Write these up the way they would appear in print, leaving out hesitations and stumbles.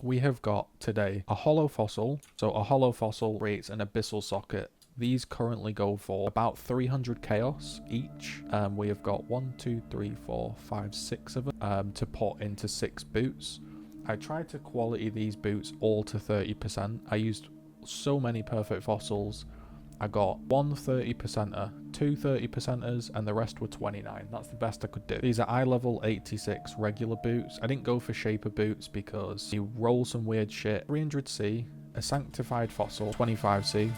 We have got today a hollow fossil. So a hollow fossil creates an abyssal socket. These currently go for about 300 chaos each. We have got 1, 2, 3, 4, 5, 6 of them to put into 6 boots. I tried to quality these boots all to 30%. I used so many perfect fossils. I got 1 30%er, 2 30%ers, and the rest were 29. That's the best I could do. These are eye level 86 regular boots. I didn't go for shaper boots because you roll some weird shit. 300C, a sanctified fossil, 25C.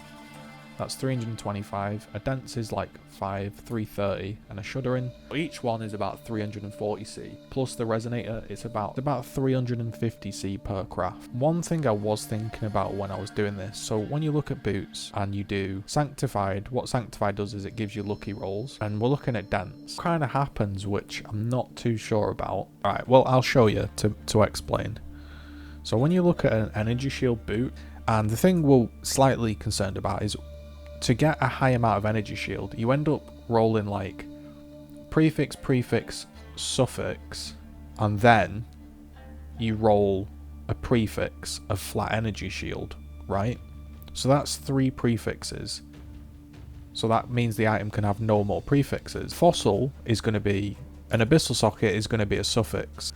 That's 325. A dense is like 5, 330, and a shuddering. Each one is about 340C. Plus the resonator, it's about 350C per craft. One thing I was thinking about when I was doing this, so when you look at boots and you do sanctified, what sanctified does is it gives you lucky rolls, and we're looking at dense. What kind of happens, which I'm not too sure about. Alright, well I'll show you to explain. So when you look at an energy shield boot, and the thing we're slightly concerned about is to get a high amount of energy shield, you end up rolling like prefix, prefix, suffix, and then you roll a prefix of flat energy shield, right? So that's 3 prefixes. So that means the item can have no more prefixes. Fossil is going to be, an abyssal socket is going to be a suffix.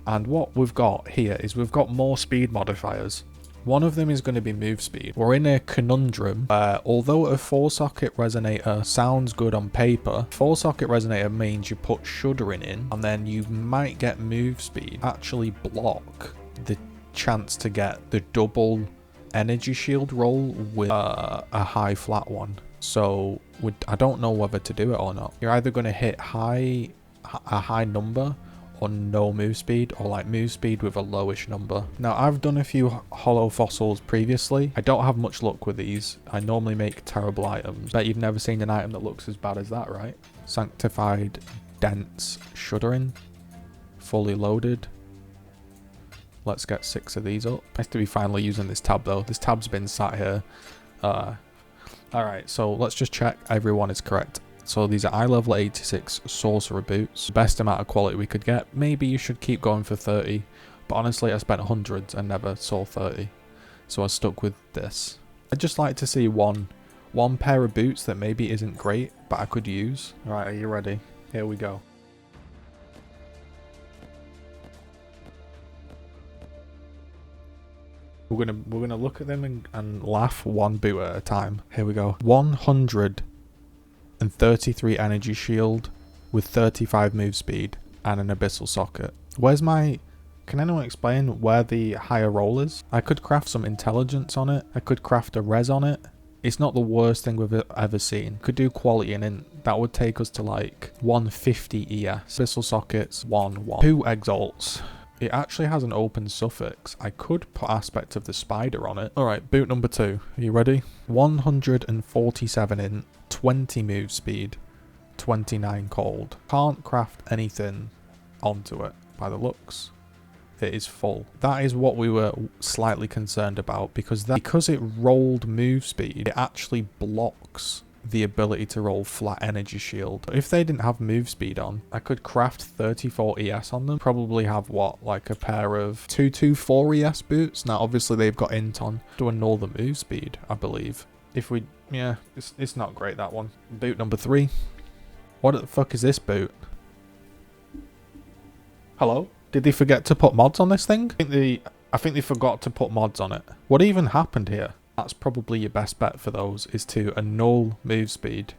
And what we've got here is we've got more speed modifiers. One of them is going to be move speed. We're in a conundrum where although a 4-socket resonator sounds good on paper, 4-socket resonator means you put shuddering in and then you might get move speed actually block the chance to get the double energy shield roll with a high flat one. So I don't know whether to do it or not. You're either going to hit a high number or no move speed, or like move speed with a lowish number. Now I've done a few hollow fossils previously. I don't have much luck with these. I normally make terrible items. Bet you've never seen an item that looks as bad as that, right? Sanctified, dense, shuddering, fully loaded. Let's get 6 of these up. Nice to be finally using this tab though. This tab's been sat here. Alright, so let's just check everyone is correct. So these are eye level 86 sorcerer boots. Best amount of quality we could get. Maybe you should keep going for 30. But honestly, I spent hundreds and never saw 30. So I stuck with this. I'd just like to see one pair of boots that maybe isn't great, but I could use. Alright, are you ready? Here we go. We're gonna look at them and laugh one boot at a time. Here we go. 133 energy shield with 35 move speed and an abyssal socket. Where's my... Can anyone explain where the higher roll is? I could craft some intelligence on it. I could craft a res on it. It's not the worst thing we've ever seen. Could do quality and int. That would take us to like 150 ES. Abyssal sockets, 1. 2 exalts. It actually has an open suffix. I could put aspect of the spider on it. Alright, boot number 2. Are you ready? 147 int, 20 move speed, 29 cold. Can't craft anything onto it by the looks. It is full. That is what we were slightly concerned about because it rolled move speed, it actually blocks the ability to roll flat energy shield. If they didn't have move speed on, I could craft 34 ES on them. Probably have what, like a pair of 224 ES boots. Now obviously they've got int on to annul the move speed, I believe. If we, yeah, it's not great, that one. Boot number 3. What the fuck is this boot? Hello? Did they forget to put mods on this thing? I think they forgot to put mods on it. What even happened here? That's probably your best bet for those, is to annul move speed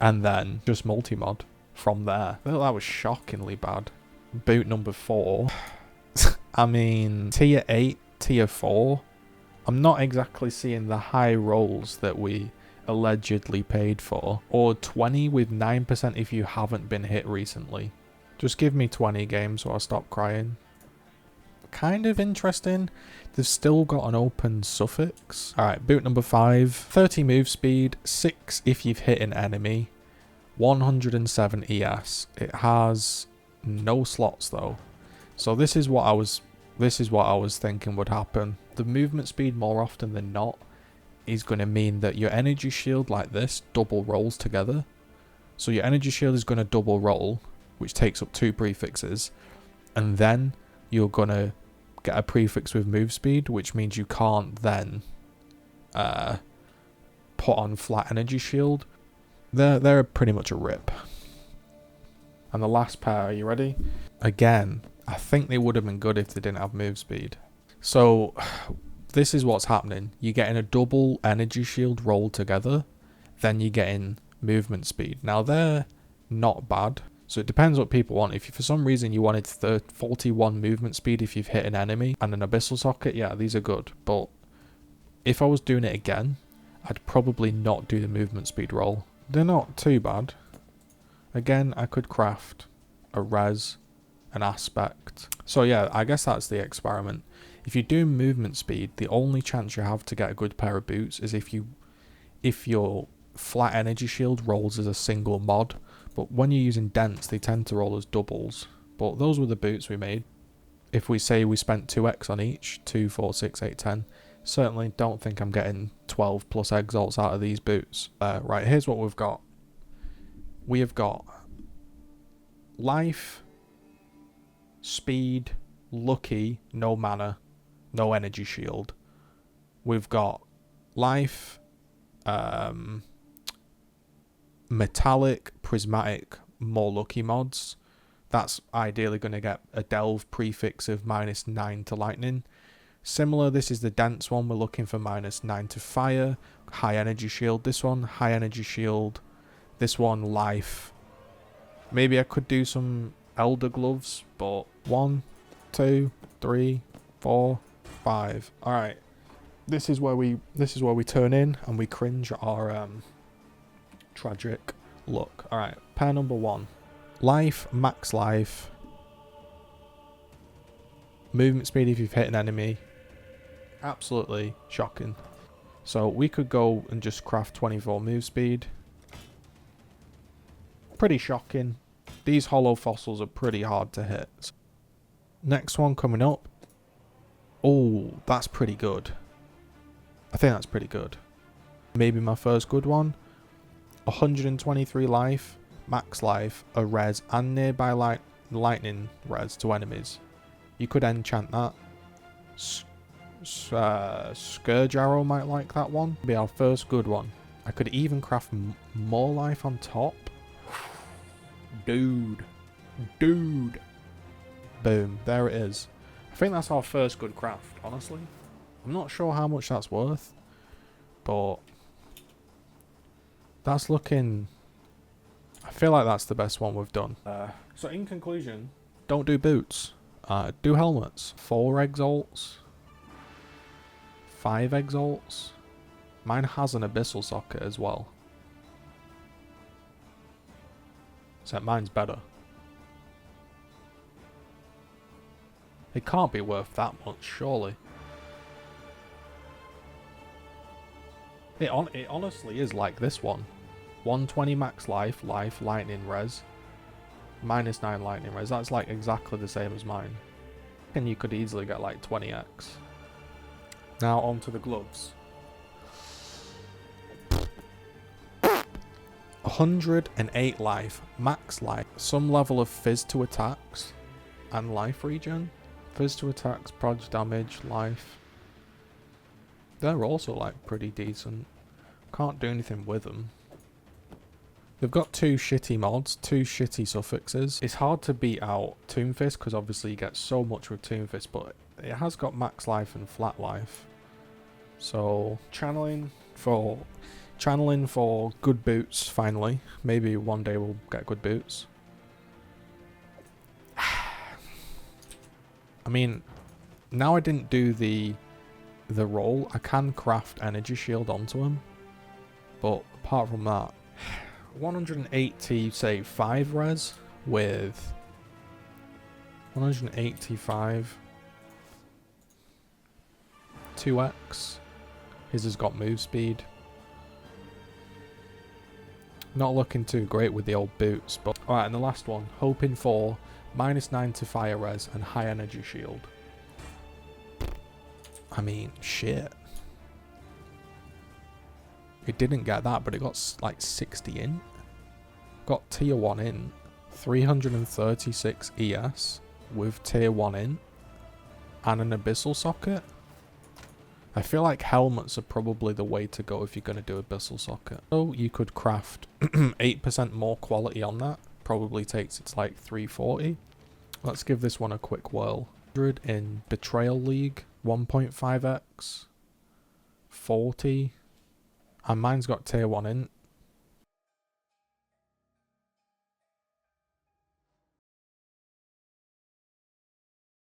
and then just multi-mod from there. Well, that was shockingly bad. Boot number 4. I mean, tier 8, tier 4. I'm not exactly seeing the high rolls that we allegedly paid for. Or 20 with 9% if you haven't been hit recently. Just give me 20 games or I'll stop crying. Kind of interesting. They've still got an open suffix. Alright, boot number 5. 30 move speed, 6 if you've hit an enemy, 107 ES. It has no slots though. So this is what I was thinking would happen. The movement speed more often than not is going to mean that your energy shield like this double rolls together. So your energy shield is going to double roll, which takes up 2 prefixes, and then you're gonna get a prefix with move speed, which means you can't then put on flat energy shield. They're pretty much a rip. And the last pair, are you ready? Again, I think they would have been good if they didn't have move speed. So this is what's happening. You're getting a double energy shield rolled together, then you're getting movement speed. Now they're not bad. So it depends what people want. If you, for some reason you wanted 41 movement speed if you've hit an enemy and an abyssal socket, yeah, these are good. But if I was doing it again, I'd probably not do the movement speed roll. They're not too bad. Again, I could craft a res, an aspect. So yeah, I guess that's the experiment. If you do movement speed, the only chance you have to get a good pair of boots is if your flat energy shield rolls as a single mod. But when you're using dense, they tend to roll as doubles. But those were the boots we made. If we say we spent 2x on each, 2, 4, 6, 8, 10, certainly don't think I'm getting 12 plus exalts out of these boots. Right, here's what we've got. We have got life, speed, lucky, no mana, no energy shield. We've got life, metallic, prismatic, more lucky mods. That's ideally going to get a delve prefix of -9 to lightning. Similar, this is the dense one. We're looking for -9 to fire, high energy shield. This one, high energy shield. This one, life. Maybe I could do some elder gloves, but 1, 2, 3, 4, 5. All right, this is where we turn in and we cringe at our tragic look. All right, pair number 1, life, max life, movement speed if you've hit an enemy. Absolutely shocking. So we could go and just craft 24 move speed. Pretty shocking. These hollow fossils are pretty hard to hit. Next one coming up. Oh, that's pretty good. I think that's pretty good. Maybe my first good one. 123 life, max life, a res, and nearby lightning res to enemies. You could enchant that. Scourge Arrow might like that one. Be our first good one. I could even craft more life on top. Dude. Boom, there it is. I think that's our first good craft, honestly. I'm not sure how much that's worth, but that's looking... I feel like that's the best one we've done. So in conclusion, don't do boots. Do helmets. 4 exalts. 5 exalts. Mine has an abyssal socket as well. So mine's better. It can't be worth that much, surely. It honestly is like this one. 120 max life, lightning res. -9 lightning res. That's like exactly the same as mine. And you could easily get like 20x. Now onto the gloves. 108 life, max life, some level of fizz to attacks, and life regen. Fizz to attacks, proj damage, life. They're also like pretty decent. Can't do anything with them. They've got 2 shitty mods, 2 shitty suffixes. It's hard to beat out Tomb Fist because obviously you get so much with Tomb Fist, but it has got max life and flat life. So channeling for good boots finally. Maybe one day we'll get good boots. I mean, now I didn't do the roll, I can craft energy shield onto them, but apart from that, 180 say 5 res with 185 2x. His has got move speed. Not looking too great with the old boots, but alright, and the last one, hoping for -9 to fire res and high energy shield. I mean, shit. It didn't get that, but it got like 60 in. Got tier 1 in. 336 ES with tier 1 in. and an abyssal socket. I feel like helmets are probably the way to go if you're going to do abyssal socket. So you could craft 8% more quality on that. Probably takes it to like 340. Let's give this one a quick whirl. 100 in Betrayal League, 1.5x, 40. And mine's got tier 1 int,